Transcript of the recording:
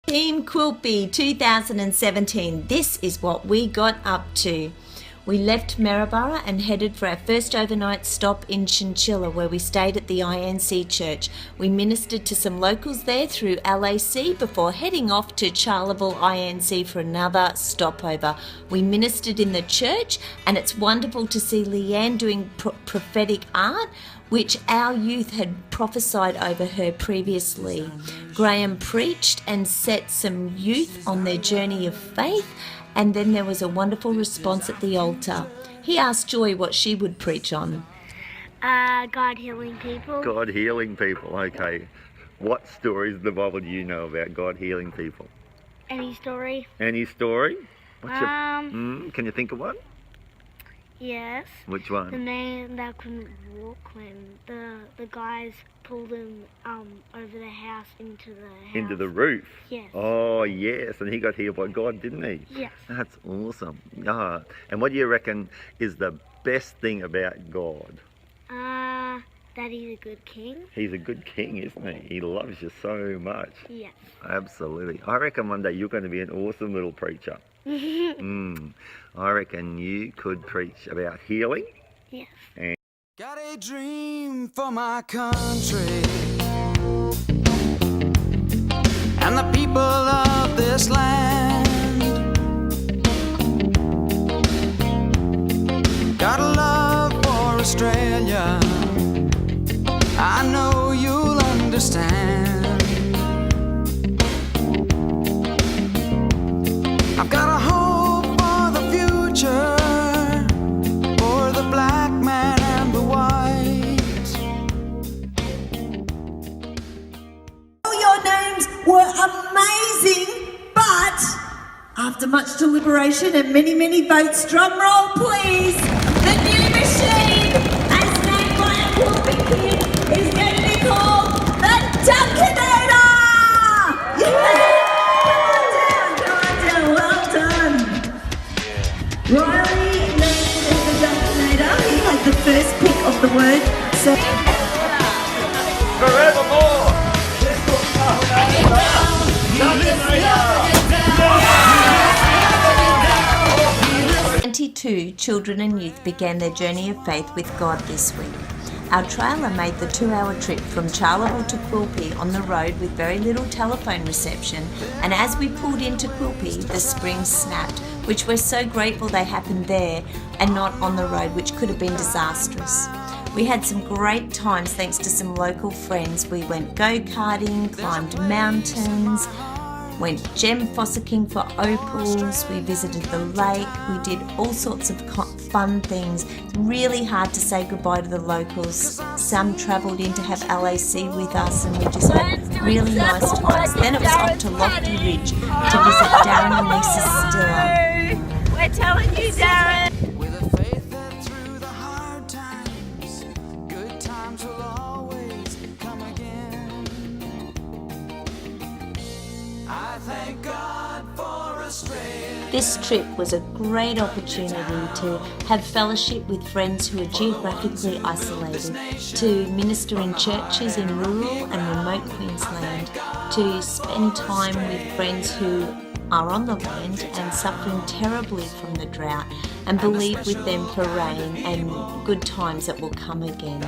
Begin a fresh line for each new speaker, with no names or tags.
Team Quilpie 2017, this is what we got up to. We left Maryborough and headed for our first overnight stop in Chinchilla, where we stayed at the INC church. We ministered to some locals there through LAC before heading off to Charleville INC for another stopover. We ministered in the church, and it's wonderful to see Leanne doing prophetic art, which our youth had prophesied over her previously. Graham preached and set some youth on their journey of faith, and then there was a wonderful response at the altar. He asked Joy what she would preach on.
God healing people.
God healing people, okay. What stories in the Bible do you know about God healing people?
Any story?
Any story? Can you think of one?
Yes.
Which one?
The man that couldn't walk when the guys pulled him over the house into the house.
Into the roof?
Yes.
Oh, yes. And he got healed by God, didn't he?
Yes.
That's awesome. And what do you reckon is the best thing about God?
That he's a good king.
He's a good king, isn't he? He loves you so much.
Yes.
Absolutely. I reckon one day you're going to be an awesome little preacher. I reckon you could preach about healing.
Yes.
Got a dream for my country and the people of this land. Got a love for Australia, I know you'll understand. I've got a hope for the future, for the black man and the white.
All your names were amazing, but after much deliberation and many, many votes, drum roll please, the new machine, as named by a Quilpie kid, is going to be called the Dunkinator! Yeah! Riley named as the Dunkinator. He had the first pick of the word. So
Forevermore!
22 children and youth began their journey of faith with God this week. Our trailer made the 2-hour trip from Charleville to Quilpie on the road with very little telephone reception, and as we pulled into Quilpie, the springs snapped, which we're so grateful they happened there and not on the road, which could have been disastrous. We had some great times thanks to some local friends. We went go-karting, climbed mountains, went gem fossicking for opals, we visited the lake, we did all sorts of fun things. Really hard to say goodbye to the locals. Some travelled in to have LAC with us, and we just had really nice times. Then it was off to Lofty Ridge to visit Darren and Lisa Stiller.
We're telling you, Darren.
With a faith that through the hard times, good times will always come again. I thank God for Australia.
This trip was a great opportunity to have fellowship with friends who are geographically isolated, to minister in churches in rural and remote Queensland, to spend time with friends who are on the land and suffering terribly from the drought, and believe with them for rain and good times that will come again.